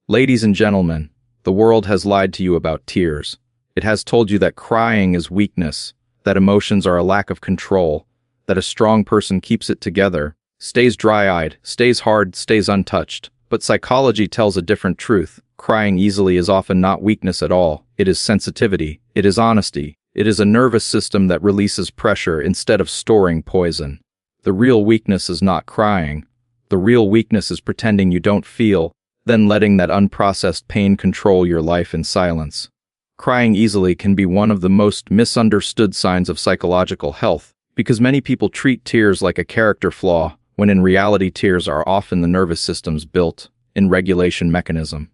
Ladies and gentlemen, the world has lied to you about tears. It has told you that crying is weakness, that emotions are a lack of control, that a strong person keeps it together, stays dry-eyed, stays hard, stays untouched. But psychology tells a different truth. Crying easily is often not weakness at all. It is sensitivity. It is honesty. It is a nervous system that releases pressure instead of storing poison. The real weakness is not crying. The real weakness is pretending you don't feel, then letting that unprocessed pain control your life in silence. Crying easily can be one of the most misunderstood signs of psychological health, because many people treat tears like a character flaw, when in reality tears are often the nervous system's built-in regulation mechanism.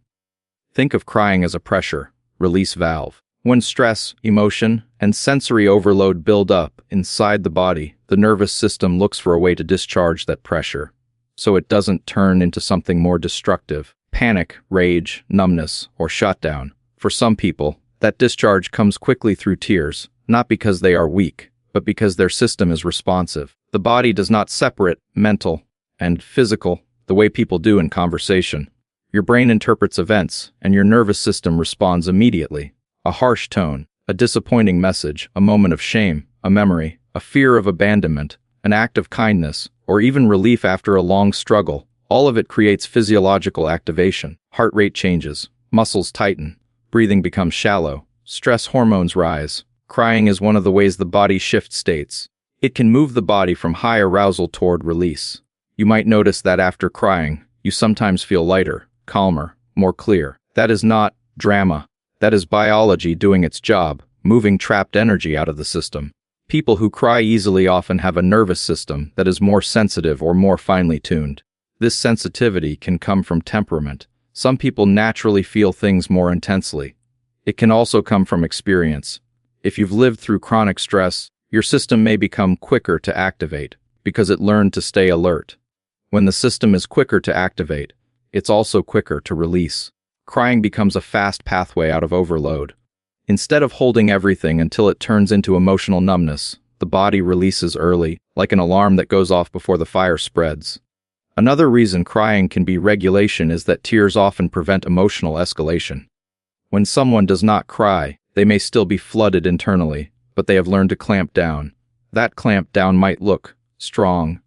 Think of crying as a pressure-release valve. When stress, emotion, and sensory overload build up inside the body, the nervous system looks for a way to discharge that pressure, so it doesn't turn into something more destructive. Panic, rage, numbness, or shutdown. For some people, that discharge comes quickly through tears, not because they are weak, but because their system is responsive. The body does not separate mental and physical the way people do in conversation. Your brain interprets events, and your nervous system responds immediately. A harsh tone, a disappointing message, a moment of shame, a memory, a fear of abandonment, an act of kindness, or even relief after a long struggle, all of it creates physiological activation. Heart rate changes, muscles tighten, breathing becomes shallow, stress hormones rise. Crying is one of the ways the body shifts states. It can move the body from high arousal toward release. You might notice that after crying, you sometimes feel lighter, calmer, more clear. That is not drama. That is biology doing its job, moving trapped energy out of the system. People who cry easily often have a nervous system that is more sensitive or more finely tuned. This sensitivity can come from temperament. Some people naturally feel things more intensely. It can also come from experience. If you've lived through chronic stress, your system may become quicker to activate because it learned to stay alert. When the system is quicker to activate, it's also quicker to release. Crying becomes a fast pathway out of overload. Instead of holding everything until it turns into emotional numbness, the body releases early, like an alarm that goes off before the fire spreads. Another reason crying can be regulation is that tears often prevent emotional escalation. When someone does not cry, they may still be flooded internally, but they have learned to clamp down. That clamp down might look strong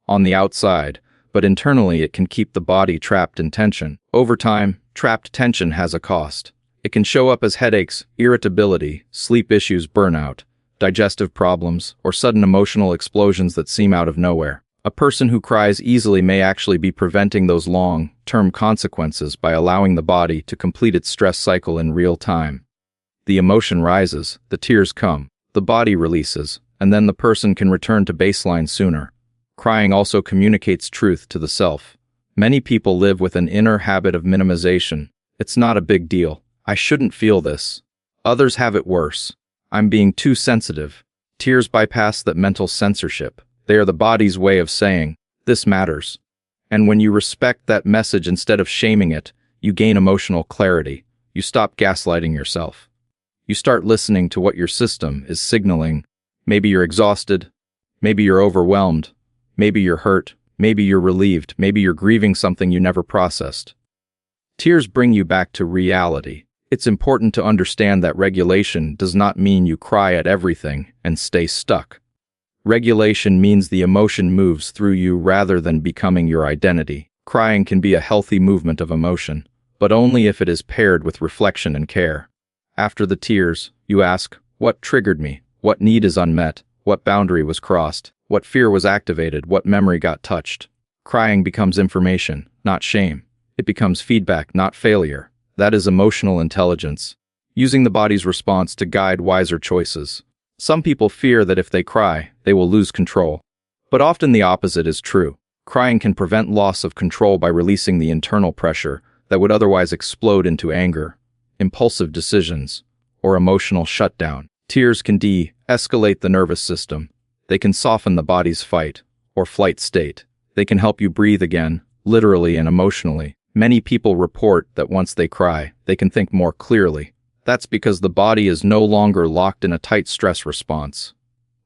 on the outside, but internally it can keep the body trapped in tension. Over time, trapped tension has a cost. It can show up as headaches, irritability, sleep issues, burnout, digestive problems, or sudden emotional explosions that seem out of nowhere. A person who cries easily may actually be preventing those long-term consequences by allowing the body to complete its stress cycle in real time. The emotion rises, the tears come, the body releases, and then the person can return to baseline sooner. Crying also communicates truth to the self. Many people live with an inner habit of minimization. It's not a big deal. I shouldn't feel this. Others have it worse. I'm being too sensitive. Tears bypass that mental censorship. They are the body's way of saying, this matters. And when you respect that message instead of shaming it, you gain emotional clarity. You stop gaslighting yourself. You start listening to what your system is signaling. Maybe you're exhausted. Maybe you're overwhelmed. Maybe you're hurt. Maybe you're relieved. Maybe you're grieving something you never processed. Tears bring you back to reality. It's important to understand that regulation does not mean you cry at everything and stay stuck. Regulation means the emotion moves through you rather than becoming your identity. Crying can be a healthy movement of emotion, but only if it is paired with reflection and care. After the tears, you ask, what triggered me? What need is unmet? What boundary was crossed? What fear was activated? What memory got touched? Crying becomes information, not shame. It becomes feedback, not failure. That is emotional intelligence, using the body's response to guide wiser choices. Some people fear that if they cry, they will lose control. But often the opposite is true. Crying can prevent loss of control by releasing the internal pressure that would otherwise explode into anger, impulsive decisions, or emotional shutdown. Tears can de-escalate the nervous system. They can soften the body's fight or flight state. They can help you breathe again, literally and emotionally. Many people report that once they cry, they can think more clearly. That's because the body is no longer locked in a tight stress response.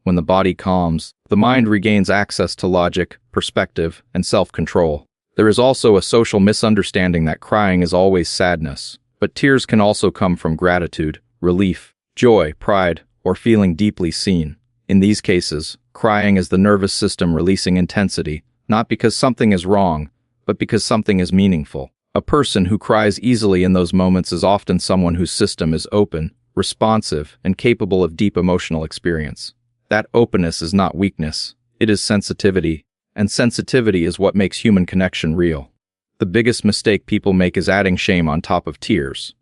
When the body calms, the mind regains access to logic, perspective, and self-control. There is also a social misunderstanding that crying is always sadness, but tears can also come from gratitude, relief, joy, pride, or feeling deeply seen. In these cases, crying is the nervous system releasing intensity, not because something is wrong, but because something is meaningful. A person who cries easily in those moments is often someone whose system is open, responsive, and capable of deep emotional experience. That openness is not weakness, it is sensitivity, and sensitivity is what makes human connection real. The biggest mistake people make is adding shame on top of tears.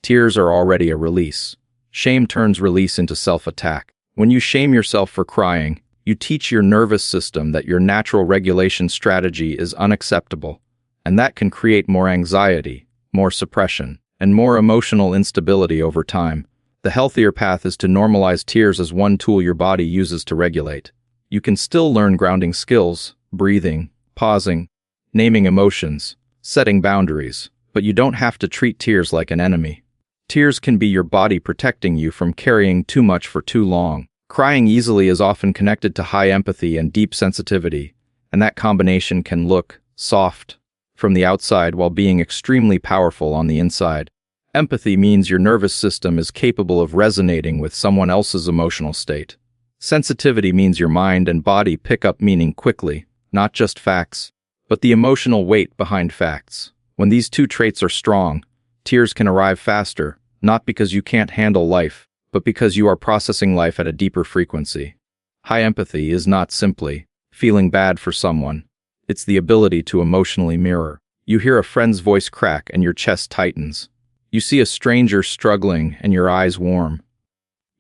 Tears are already a release. Shame turns release into self-attack. When you shame yourself for crying, you teach your nervous system that your natural regulation strategy is unacceptable, and that can create more anxiety, more suppression, and more emotional instability over time. The healthier path is to normalize tears as one tool your body uses to regulate. You can still learn grounding skills, breathing, pausing, naming emotions, setting boundaries, but you don't have to treat tears like an enemy. Tears can be your body protecting you from carrying too much for too long. Crying easily is often connected to high empathy and deep sensitivity, and that combination can look soft from the outside while being extremely powerful on the inside. Empathy means your nervous system is capable of resonating with someone else's emotional state. Sensitivity means your mind and body pick up meaning quickly, not just facts, but the emotional weight behind facts. When these two traits are strong, tears can arrive faster, not because you can't handle life, but because you are processing life at a deeper frequency. High empathy is not simply feeling bad for someone. It's the ability to emotionally mirror. You hear a friend's voice crack and your chest tightens. You see a stranger struggling and your eyes warm.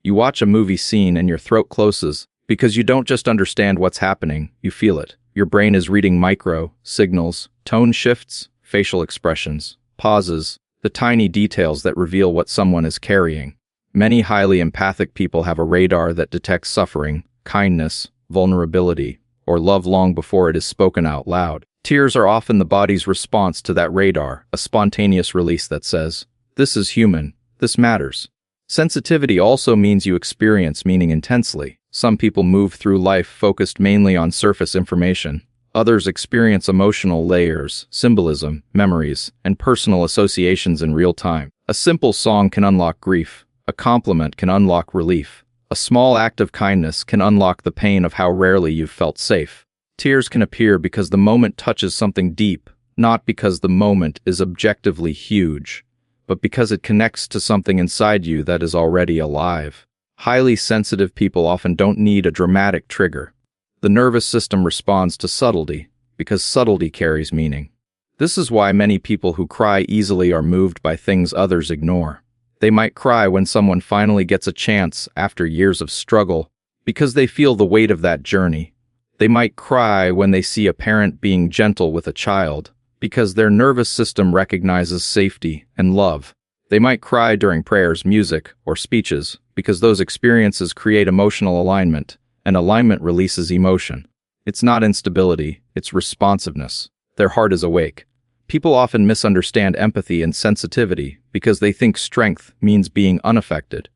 You watch a movie scene and your throat closes because you don't just understand what's happening, you feel it. Your brain is reading micro signals, tone shifts, facial expressions, pauses, the tiny details that reveal what someone is carrying. Many highly empathic people have a radar that detects suffering, kindness, vulnerability, or love long before it is spoken out loud. Tears are often the body's response to that radar, a spontaneous release that says, "This is human, this matters." Sensitivity also means you experience meaning intensely. Some people move through life focused mainly on surface information. Others experience emotional layers, symbolism, memories, and personal associations in real time. A simple song can unlock grief. A compliment can unlock relief. A small act of kindness can unlock the pain of how rarely you've felt safe. Tears can appear because the moment touches something deep, not because the moment is objectively huge, but because it connects to something inside you that is already alive. Highly sensitive people often don't need a dramatic trigger. The nervous system responds to subtlety, because subtlety carries meaning. This is why many people who cry easily are moved by things others ignore. They might cry when someone finally gets a chance after years of struggle, because they feel the weight of that journey. They might cry when they see a parent being gentle with a child, because their nervous system recognizes safety and love. They might cry during prayers, music, or speeches, because those experiences create emotional alignment, and alignment releases emotion. It's not instability, it's responsiveness. Their heart is awake. People often misunderstand empathy and sensitivity because they think strength means being unaffected.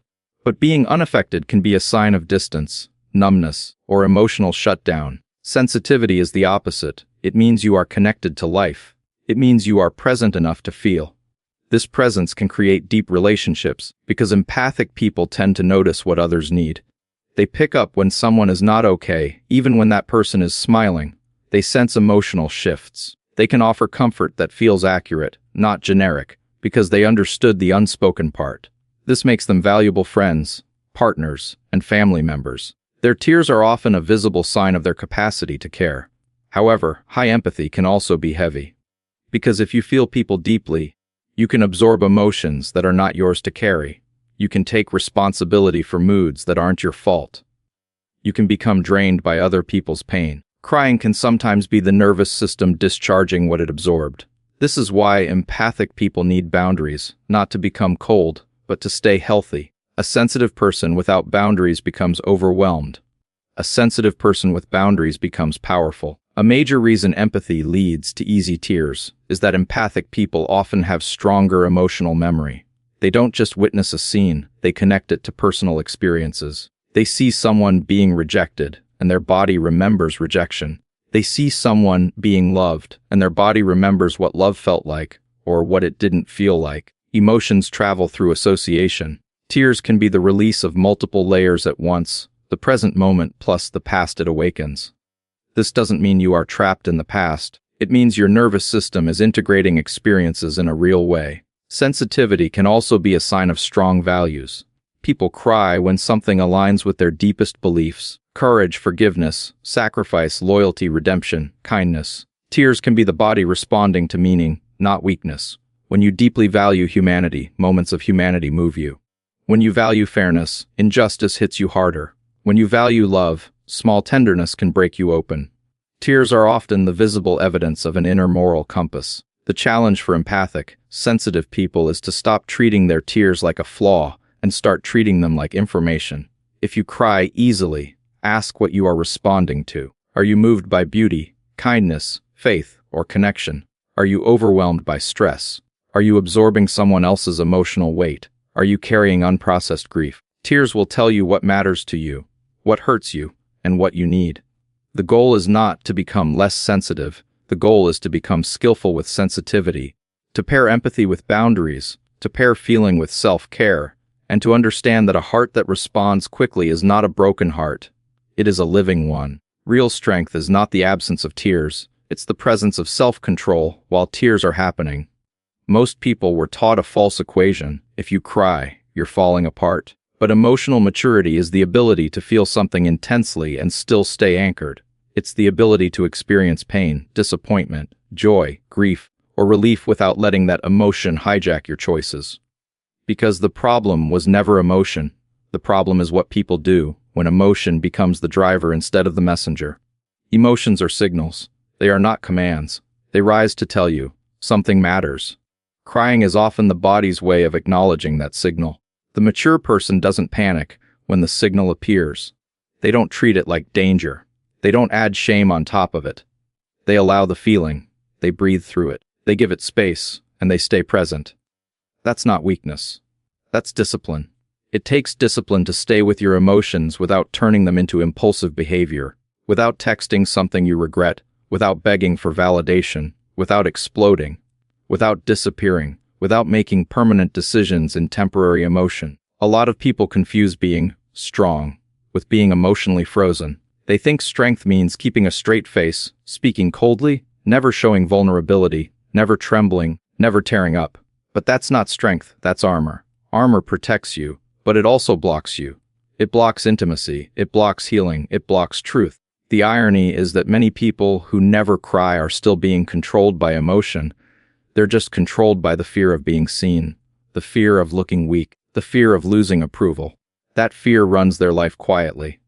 But being unaffected can be a sign of distance, numbness, or emotional shutdown. Sensitivity is the opposite. It means you are connected to life. It means you are present enough to feel. This presence can create deep relationships because empathic people tend to notice what others need. They pick up when someone is not okay, even when that person is smiling. They sense emotional shifts. They can offer comfort that feels accurate, not generic, because they understood the unspoken part. This makes them valuable friends, partners, and family members. Their tears are often a visible sign of their capacity to care. However, high empathy can also be heavy. Because if you feel people deeply, you can absorb emotions that are not yours to carry. You can take responsibility for moods that aren't your fault. You can become drained by other people's pain. Crying can sometimes be the nervous system discharging what it absorbed. This is why empathic people need boundaries, not to become cold, but to stay healthy. A sensitive person without boundaries becomes overwhelmed. A sensitive person with boundaries becomes powerful. A major reason empathy leads to easy tears is that empathic people often have stronger emotional memory. They don't just witness a scene, they connect it to personal experiences. They see someone being rejected, and their body remembers rejection. They see someone being loved, and their body remembers what love felt like, or what it didn't feel like. Emotions travel through association. Tears can be the release of multiple layers at once, the present moment plus the past it awakens. This doesn't mean you are trapped in the past. It means your nervous system is integrating experiences in a real way. Sensitivity can also be a sign of strong values. People cry when something aligns with their deepest beliefs: courage, forgiveness, sacrifice, loyalty, redemption, kindness. Tears can be the body responding to meaning, not weakness. When you deeply value humanity, moments of humanity move you. When you value fairness, injustice hits you harder. When you value love, small tenderness can break you open. Tears are often the visible evidence of an inner moral compass. The challenge for empathic, sensitive people is to stop treating their tears like a flaw and start treating them like information. If you cry easily, ask what you are responding to. Are you moved by beauty, kindness, faith, or connection? Are you overwhelmed by stress? Are you absorbing someone else's emotional weight? Are you carrying unprocessed grief? Tears will tell you what matters to you, what hurts you, and what you need. The goal is not to become less sensitive. The goal is to become skillful with sensitivity, to pair empathy with boundaries, to pair feeling with self-care, and to understand that a heart that responds quickly is not a broken heart. It is a living one. Real strength is not the absence of tears. It's the presence of self-control while tears are happening. Most people were taught a false equation: if you cry, you're falling apart. But emotional maturity is the ability to feel something intensely and still stay anchored. It's the ability to experience pain, disappointment, joy, grief, or relief without letting that emotion hijack your choices. Because the problem was never emotion. The problem is what people do when emotion becomes the driver instead of the messenger. Emotions are signals. They are not commands. They rise to tell you something matters. Crying is often the body's way of acknowledging that signal. The mature person doesn't panic when the signal appears. They don't treat it like danger. They don't add shame on top of it. They allow the feeling. They breathe through it. They give it space, and they stay present. That's not weakness. That's discipline. It takes discipline to stay with your emotions without turning them into impulsive behavior, without texting something you regret, without begging for validation, without exploding, without disappearing, without making permanent decisions in temporary emotion. A lot of people confuse being strong with being emotionally frozen. They think strength means keeping a straight face, speaking coldly, never showing vulnerability, never trembling, never tearing up. But that's not strength, that's armor. Armor protects you, but it also blocks you. It blocks intimacy, it blocks healing, it blocks truth. The irony is that many people who never cry are still being controlled by emotion. They're just controlled by the fear of being seen, the fear of looking weak, the fear of losing approval. That fear runs their life quietly.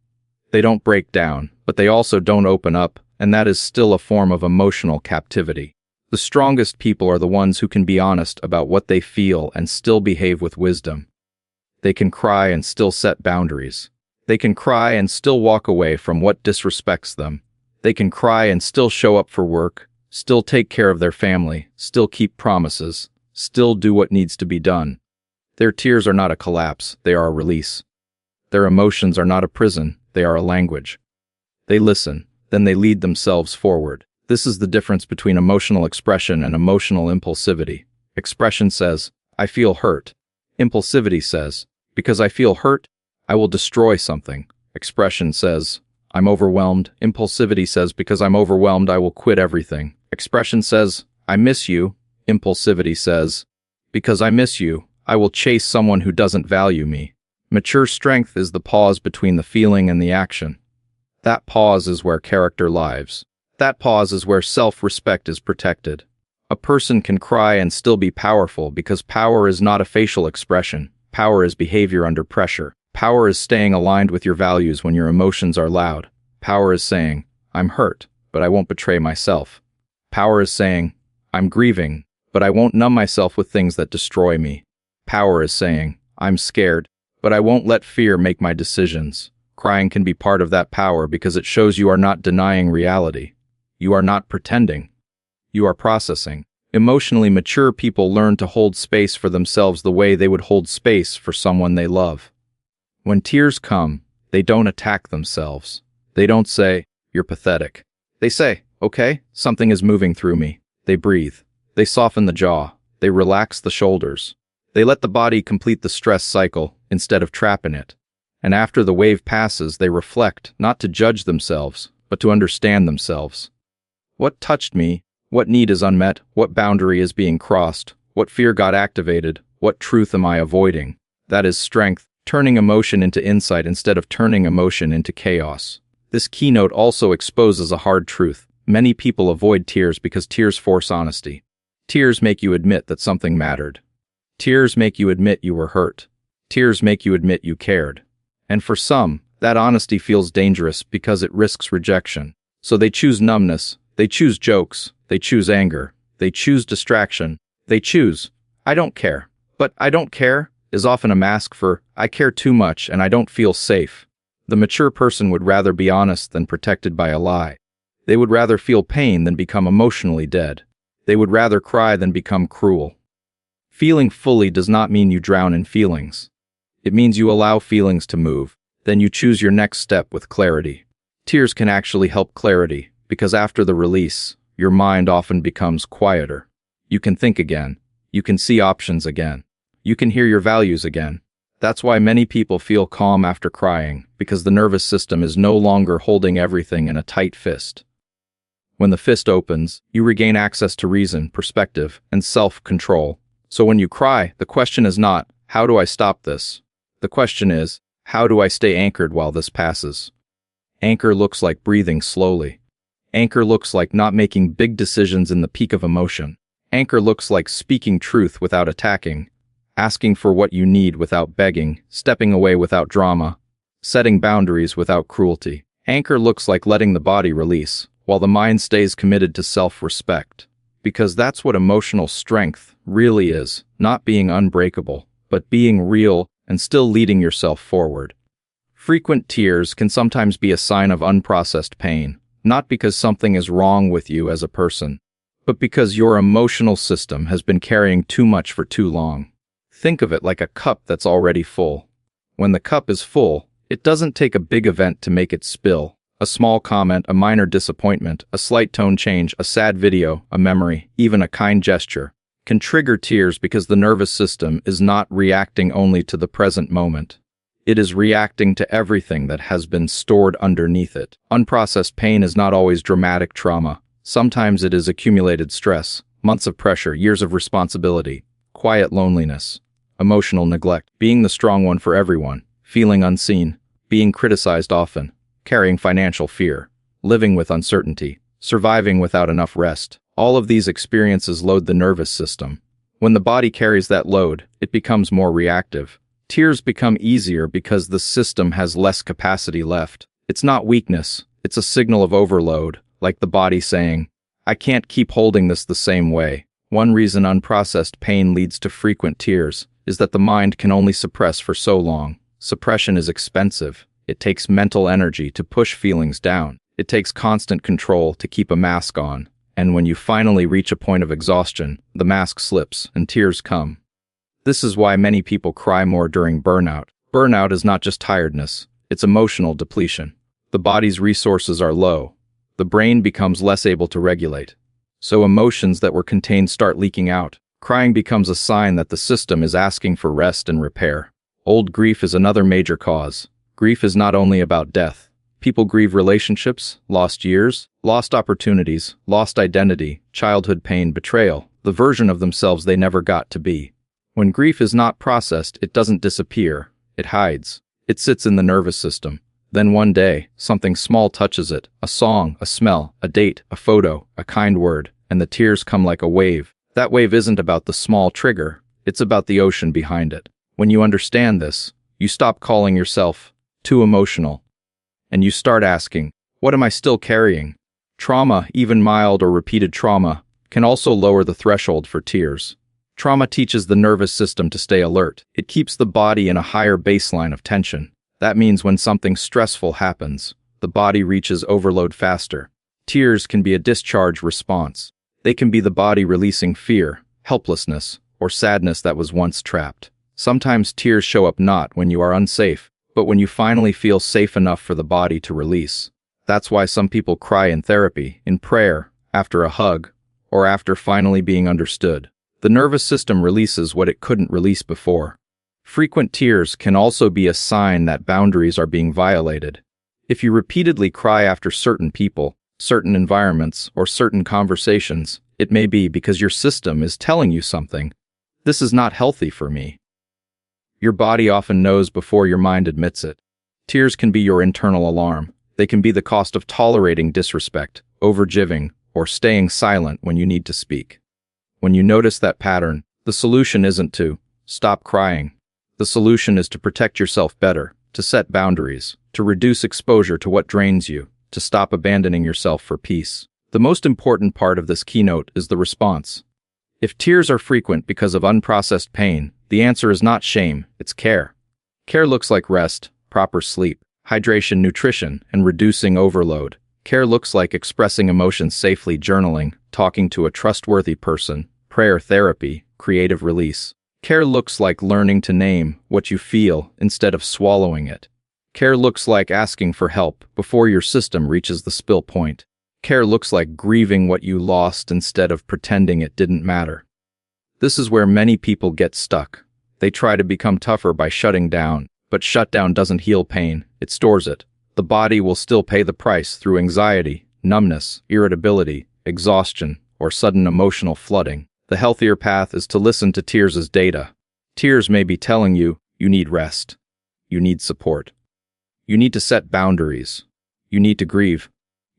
They don't break down, but they also don't open up, and that is still a form of emotional captivity. The strongest people are the ones who can be honest about what they feel and still behave with wisdom. They can cry and still set boundaries. They can cry and still walk away from what disrespects them. They can cry and still show up for work, still take care of their family, still keep promises, still do what needs to be done. Their tears are not a collapse, they are a release. Their emotions are not a prison, they are a language. They listen, then they lead themselves forward. This is the difference between emotional expression and emotional impulsivity. Expression says, I feel hurt. Impulsivity says, because I feel hurt, I will destroy something. Expression says, I'm overwhelmed. Impulsivity says, because I'm overwhelmed, I will quit everything. Expression says, I miss you. Impulsivity says, because I miss you, I will chase someone who doesn't value me. Mature strength is the pause between the feeling and the action. That pause is where character lives. That pause is where self-respect is protected. A person can cry and still be powerful because power is not a facial expression. Power is behavior under pressure. Power is staying aligned with your values when your emotions are loud. Power is saying, I'm hurt, but I won't betray myself. Power is saying, I'm grieving, but I won't numb myself with things that destroy me. Power is saying, I'm scared, but I won't let fear make my decisions. Crying can be part of that power because it shows you are not denying reality. You are not pretending. You are processing. Emotionally mature people learn to hold space for themselves the way they would hold space for someone they love. When tears come, they don't attack themselves. They don't say, you're pathetic. They say, okay, something is moving through me. They breathe. They soften the jaw. They relax the shoulders. They let the body complete the stress cycle instead of trapping it. And after the wave passes, they reflect, not to judge themselves, but to understand themselves. What touched me? What need is unmet? What boundary is being crossed? What fear got activated? What truth am I avoiding? That is strength, turning emotion into insight instead of turning emotion into chaos. This keynote also exposes a hard truth. Many people avoid tears because tears force honesty. Tears make you admit that something mattered. Tears make you admit you were hurt. Tears make you admit you cared. And for some, that honesty feels dangerous because it risks rejection. So they choose numbness, they choose jokes, they choose anger, they choose distraction, they choose, I don't care. But I don't care is often a mask for, I care too much and I don't feel safe. The mature person would rather be honest than protected by a lie. They would rather feel pain than become emotionally dead. They would rather cry than become cruel. Feeling fully does not mean you drown in feelings. It means you allow feelings to move, then you choose your next step with clarity. Tears can actually help clarity, because after the release, your mind often becomes quieter. You can think again. You can see options again. You can hear your values again. That's why many people feel calm after crying, because the nervous system is no longer holding everything in a tight fist. When the fist opens, you regain access to reason, perspective, and self-control. So when you cry, the question is not, how do I stop this? The question is, how do I stay anchored while this passes? Anchor looks like breathing slowly. Anchor looks like not making big decisions in the peak of emotion. Anchor looks like speaking truth without attacking, asking for what you need without begging, stepping away without drama, setting boundaries without cruelty. Anchor looks like letting the body release, while the mind stays committed to self-respect. Because that's what emotional strength really is, not being unbreakable, but being real and still leading yourself forward. Frequent tears can sometimes be a sign of unprocessed pain, not because something is wrong with you as a person, but because your emotional system has been carrying too much for too long. Think of it like a cup that's already full. When the cup is full, it doesn't take a big event to make it spill. A small comment, a minor disappointment, a slight tone change, a sad video, a memory, even a kind gesture can trigger tears because the nervous system is not reacting only to the present moment. It is reacting to everything that has been stored underneath it. Unprocessed pain is not always dramatic trauma. Sometimes it is accumulated stress, months of pressure, years of responsibility, quiet loneliness, emotional neglect, being the strong one for everyone, feeling unseen, being criticized often, carrying financial fear, living with uncertainty, surviving without enough rest. All of these experiences load the nervous system. When the body carries that load, it becomes more reactive. Tears become easier because the system has less capacity left. It's not weakness, it's a signal of overload, like the body saying, I can't keep holding this the same way. One reason unprocessed pain leads to frequent tears is that the mind can only suppress for so long. Suppression is expensive. It takes mental energy to push feelings down. It takes constant control to keep a mask on. And when you finally reach a point of exhaustion, the mask slips and tears come. This is why many people cry more during burnout. Burnout is not just tiredness, it's emotional depletion. The body's resources are low. The brain becomes less able to regulate. So emotions that were contained start leaking out. Crying becomes a sign that the system is asking for rest and repair. Old grief is another major cause. Grief is not only about death. People grieve relationships, lost years, lost opportunities, lost identity, childhood pain, betrayal, the version of themselves they never got to be. When grief is not processed, it doesn't disappear. It hides. It sits in the nervous system. Then one day, something small touches it, a song, a smell, a date, a photo, a kind word, and the tears come like a wave. That wave isn't about the small trigger, it's about the ocean behind it. When you understand this, you stop calling yourself too emotional, and you start asking, what am I still carrying? Trauma, even mild or repeated trauma, can also lower the threshold for tears. Trauma teaches the nervous system to stay alert. It keeps the body in a higher baseline of tension. That means when something stressful happens, the body reaches overload faster. Tears can be a discharge response. They can be the body releasing fear, helplessness, or sadness that was once trapped. Sometimes tears show up not when you are unsafe, but when you finally feel safe enough for the body to release. That's why some people cry in therapy, in prayer, after a hug, or after finally being understood. The nervous system releases what it couldn't release before. Frequent tears can also be a sign that boundaries are being violated. If you repeatedly cry after certain people, certain environments, or certain conversations, it may be because your system is telling you something. This is not healthy for me. Your body often knows before your mind admits it. Tears can be your internal alarm. They can be the cost of tolerating disrespect, overgiving, or staying silent when you need to speak. When you notice that pattern, the solution isn't to stop crying. The solution is to protect yourself better, to set boundaries, to reduce exposure to what drains you, to stop abandoning yourself for peace. The most important part of this keynote is the response. If tears are frequent because of unprocessed pain, the answer is not shame, it's care. Care looks like rest, proper sleep, hydration, nutrition, and reducing overload. Care looks like expressing emotions safely, journaling, talking to a trustworthy person, prayer, therapy, creative release. Care looks like learning to name what you feel instead of swallowing it. Care looks like asking for help before your system reaches the spill point. Care looks like grieving what you lost instead of pretending it didn't matter. This is where many people get stuck. They try to become tougher by shutting down, but shutdown doesn't heal pain, it stores it. The body will still pay the price through anxiety, numbness, irritability, exhaustion, or sudden emotional flooding. The healthier path is to listen to tears as data. Tears may be telling you, you need rest. You need support. You need to set boundaries. You need to grieve.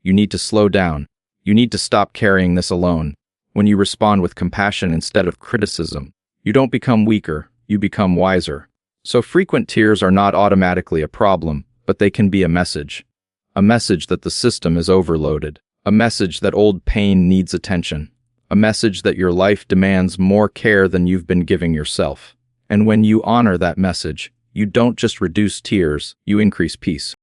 You need to slow down. You need to stop carrying this alone. When you respond with compassion instead of criticism, you don't become weaker, you become wiser. So frequent tears are not automatically a problem, but they can be a message. A message that the system is overloaded. A message that old pain needs attention. A message that your life demands more care than you've been giving yourself. And when you honor that message, you don't just reduce tears, you increase peace.